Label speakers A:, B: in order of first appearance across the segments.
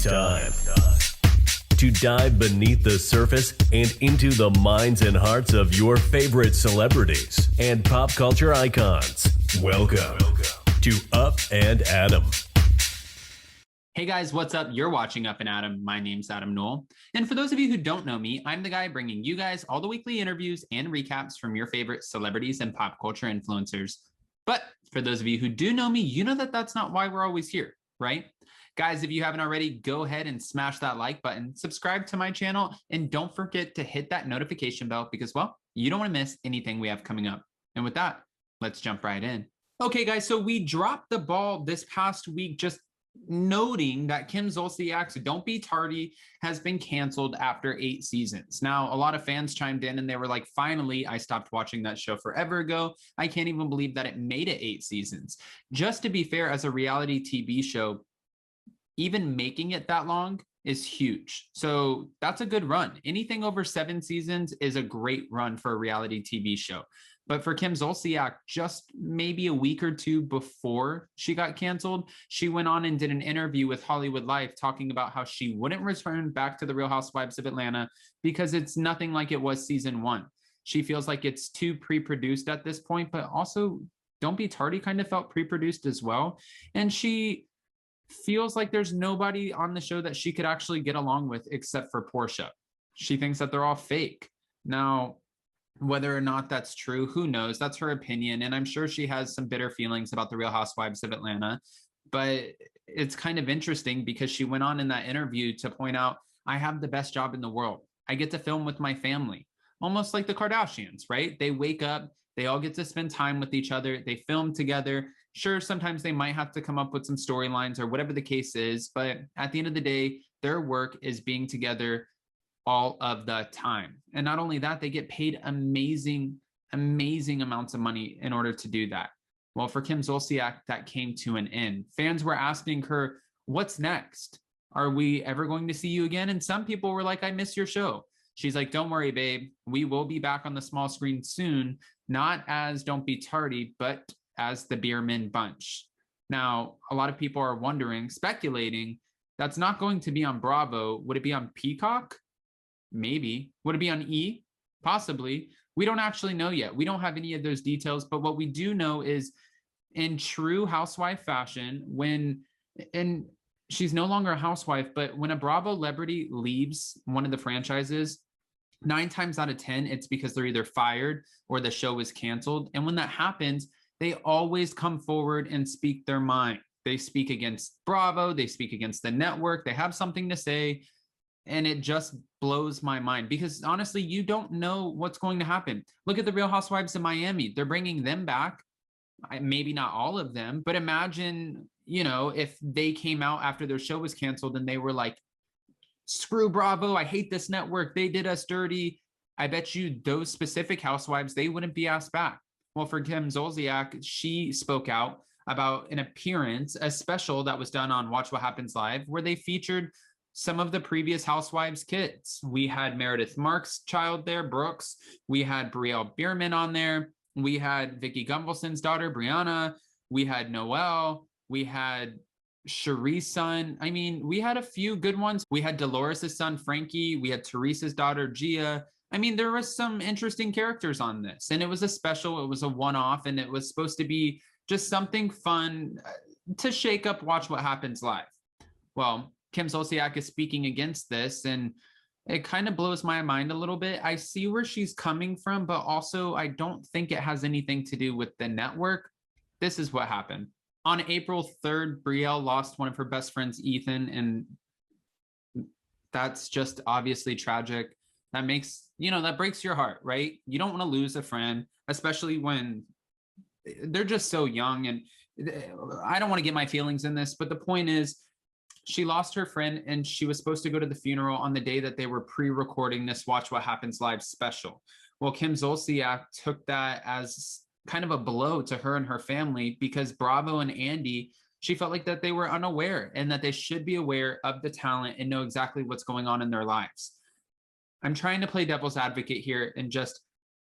A: It's time to dive beneath the surface and into the minds and hearts of your favorite celebrities and pop culture icons. Welcome to Up and Adam.
B: Hey guys, what's up? You're watching Up and Adam. My name's Adam Newell. And for those of you who don't know me, I'm the guy bringing you guys all the weekly interviews and recaps from your favorite celebrities and pop culture influencers. But for those of you who do know me, you know that that's not why we're always here, right? Guys, if you haven't already, go ahead and smash that like button, subscribe to my channel, and don't forget to hit that notification bell because, well, you don't want to miss anything we have coming up. And with that, let's jump right in. Okay, guys, so we dropped the ball this past week just noting that Kim Zolciak's Don't Be Tardy has been canceled after 8 seasons. Now, a lot of fans chimed in and they were like, finally, I stopped watching that show forever ago. I can't even believe that it made it 8 seasons. Just to be fair, as a reality TV show, even making it that long is huge. So that's a good run. Anything over 7 seasons is a great run for a reality TV show. But for Kim Zolciak, just maybe a week or two before she got canceled, she went on and did an interview with Hollywood Life talking about how she wouldn't return back to the Real Housewives of Atlanta because it's nothing like it was season 1. She feels like it's too pre-produced at this point, but also Don't Be Tardy kind of felt pre-produced as well. And she feels like there's nobody on the show that she could actually get along with except for Portia. She thinks that they're all fake. Now, whether or not that's true, who knows? That's her opinion. And I'm sure she has some bitter feelings about the Real Housewives of Atlanta. But it's kind of interesting because she went on in that interview to point out, I have the best job in the world. I get to film with my family, almost like the Kardashians, right? They wake up, they all get to spend time with each other. They film together. Sure, sometimes they might have to come up with some storylines or whatever the case is. But at the end of the day, their work is being together all of the time. And not only that, they get paid amazing amounts of money in order to do that. Well, for Kim Zolciak, that came to an end. Fans were asking her, what's next? Are we ever going to see you again? And some people were like, I miss your show. She's like, don't worry, babe. We will be back on the small screen soon, not as Don't Be Tardy, but as the Bierman Bunch. Now, a lot of people are wondering, speculating, that's not going to be on Bravo. Would it be on Peacock? Maybe. Would it be on E? Possibly. We don't actually know yet. We don't have any of those details, but what we do know is in true housewife fashion, and she's no longer a housewife, but when a Bravo celebrity leaves one of the franchises, 9 times out of 10, it's because they're either fired or the show is canceled. And when that happens, they always come forward and speak their mind. They speak against Bravo, they speak against the network, they have something to say. And it just blows my mind because honestly, you don't know what's going to happen. Look at the Real Housewives of Miami. They're bringing them back. Maybe not all of them, but imagine, if they came out after their show was canceled and they were like, screw Bravo. I hate this network. They did us dirty. I bet you those specific housewives, they wouldn't be asked back. Well, for Kim Zolciak, she spoke out about an appearance, a special that was done on Watch What Happens Live, where they featured some of the previous housewives' kids. We had Meredith Marks' child there, Brooks. We had Brielle Bierman on there. We had Vicky Gunvalson's daughter, Brianna. We had Noelle. We had Cherie's son. I mean, we had a few good ones. We had Dolores' son, Frankie. We had Teresa's daughter, Gia. I mean, there was some interesting characters on this. And it was a special. It was a one-off. And it was supposed to be just something fun to shake up Watch What Happens Live. Well, Kim Zolciak is speaking against this, and it kind of blows my mind a little bit. I see where she's coming from, but also I don't think it has anything to do with the network. This is what happened. On April 3rd, Brielle lost one of her best friends, Ethan, and that's just obviously tragic. That makes, that breaks your heart, right? You don't want to lose a friend, especially when they're just so young. And I don't want to get my feelings in this, but the point is, she lost her friend and she was supposed to go to the funeral on the day that they were pre-recording this Watch What Happens Live special. Well, Kim Zolciak took that as kind of a blow to her and her family because Bravo and Andy, she felt like that they were unaware and that they should be aware of the talent and know exactly what's going on in their lives. I'm trying to play devil's advocate here and just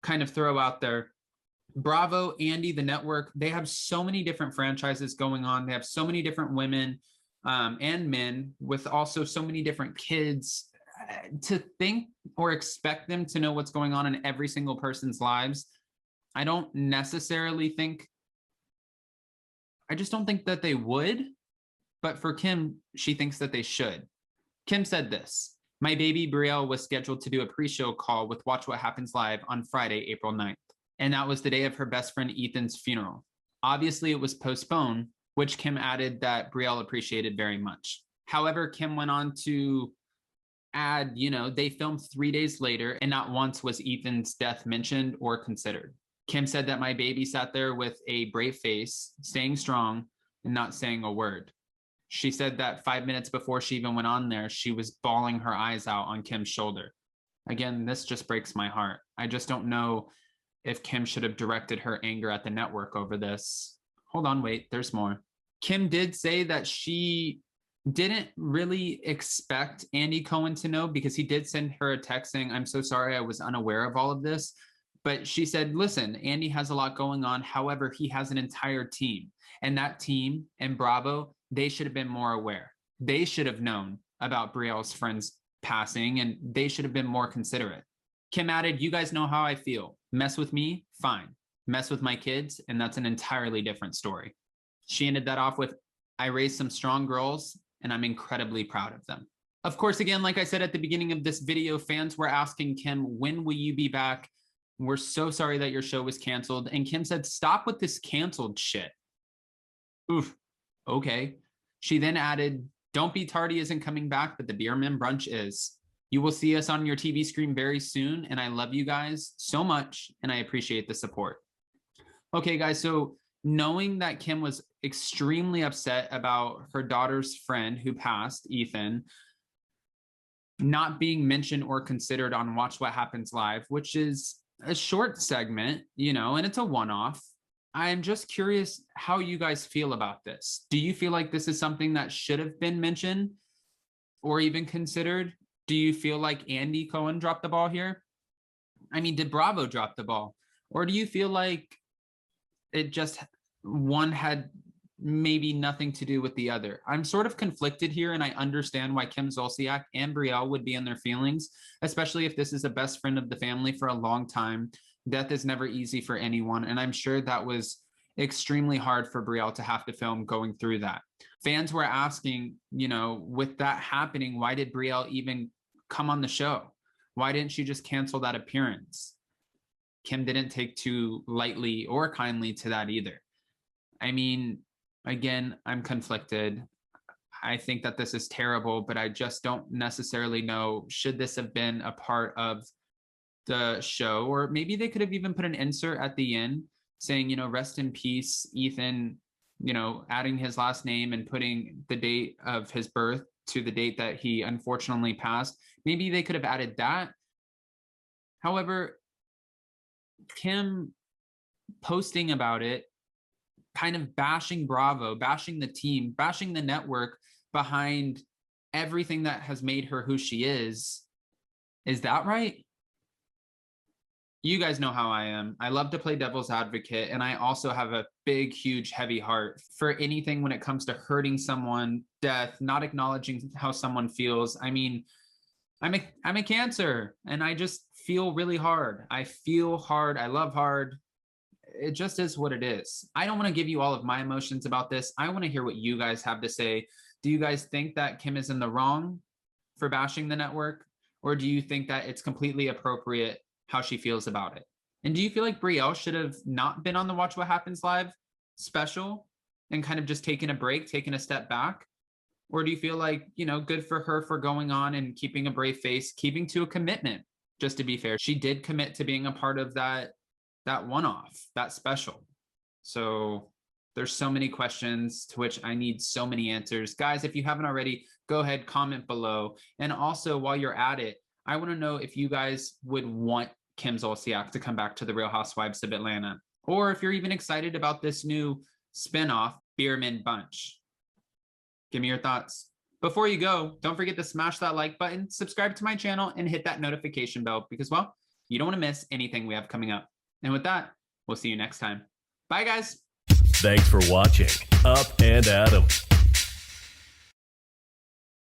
B: kind of throw out there, Bravo, Andy, the network, they have so many different franchises going on. They have so many different women. and men with also so many different kids, to think or expect them to know what's going on in every single person's lives. I don't necessarily think, I just don't think that they would. But for Kim, she thinks that they should. Kim said this: "My baby Brielle was scheduled to do a pre-show call with Watch What Happens Live on Friday, April 9th. And that was the day of her best friend Ethan's funeral. Obviously, it was postponed," which Kim added that Brielle appreciated very much. However, Kim went on to add, they filmed 3 days later and not once was Ethan's death mentioned or considered. Kim said that my baby sat there with a brave face, staying strong and not saying a word. She said that 5 minutes before she even went on there, she was bawling her eyes out on Kim's shoulder. Again, this just breaks my heart. I just don't know if Kim should have directed her anger at the network over this. Hold on, wait, there's more. Kim did say that she didn't really expect Andy Cohen to know, because he did send her a text saying, "I'm so sorry, I was unaware of all of this." But she said, listen, Andy has a lot going on. However, he has an entire team, and that team and Bravo, they should have been more aware. They should have known about Brielle's friend's passing, and they should have been more considerate. Kim added, "You guys know how I feel. Mess with me, fine. Mess with my kids, and that's an entirely different story." She ended that off with, "I raised some strong girls, and I'm incredibly proud of them." Of course, again, like I said at the beginning of this video, fans were asking Kim, "When will you be back? We're so sorry that your show was canceled." And Kim said, "Stop with this canceled shit." Oof, okay. She then added, "Don't Be Tardy isn't coming back, but the Beerman Brunch is. You will see us on your TV screen very soon, and I love you guys so much, and I appreciate the support." Okay, guys, so knowing that Kim was extremely upset about her daughter's friend who passed, Ethan, not being mentioned or considered on Watch What Happens Live, which is a short segment, and it's a one-off. I'm just curious how you guys feel about this. Do you feel like this is something that should have been mentioned or even considered? Do you feel like Andy Cohen dropped the ball here? I mean, did Bravo drop the ball? Or do you feel like it just, one had maybe nothing to do with the other? I'm sort of conflicted here, and I understand why Kim Zolciak and Brielle would be in their feelings, especially if this is a best friend of the family for a long time. Death is never easy for anyone, and I'm sure that was extremely hard for Brielle to have to film going through that. Fans were asking, with that happening, why did Brielle even come on the show? Why didn't she just cancel that appearance? Kim didn't take too lightly or kindly to that either. I mean, again, I'm conflicted. I think that this is terrible, but I just don't necessarily know, should this have been a part of the show? Or maybe they could have even put an insert at the end saying, rest in peace, Ethan, adding his last name and putting the date of his birth to the date that he unfortunately passed. Maybe they could have added that. However, Kim posting about it, kind of bashing Bravo, bashing the team, bashing the network behind everything that has made her who she is that right? You guys know how I am. I love to play devil's advocate, and I also have a big, huge, heavy heart for anything when it comes to hurting someone, death, not acknowledging how someone feels. I mean, I'm a Cancer, and I just feel really hard. I feel hard. I love hard. It just is what it is. I don't want to give you all of my emotions about this. I want to hear what you guys have to say. Do you guys think that Kim is in the wrong for bashing the network? Or do you think that it's completely appropriate how she feels about it? And do you feel like Brielle should have not been on the Watch What Happens Live special and kind of just taken a break, taken a step back? Or do you feel like, good for her for going on and keeping a brave face, keeping to a commitment? Just to be fair, she did commit to being a part of that one-off, that special. So there's so many questions to which I need so many answers. Guys, if you haven't already, go ahead, comment below. And also, while you're at it, I want to know if you guys would want Kim Zolciak to come back to the Real Housewives of Atlanta, or if you're even excited about this new spinoff, Beerman Bunch. Give me your thoughts. Before you go, don't forget to smash that like button, subscribe to my channel, and hit that notification bell because, well, you don't want to miss anything we have coming up. And with that, we'll see you next time. Bye, guys.
A: Thanks for watching Up and Adam.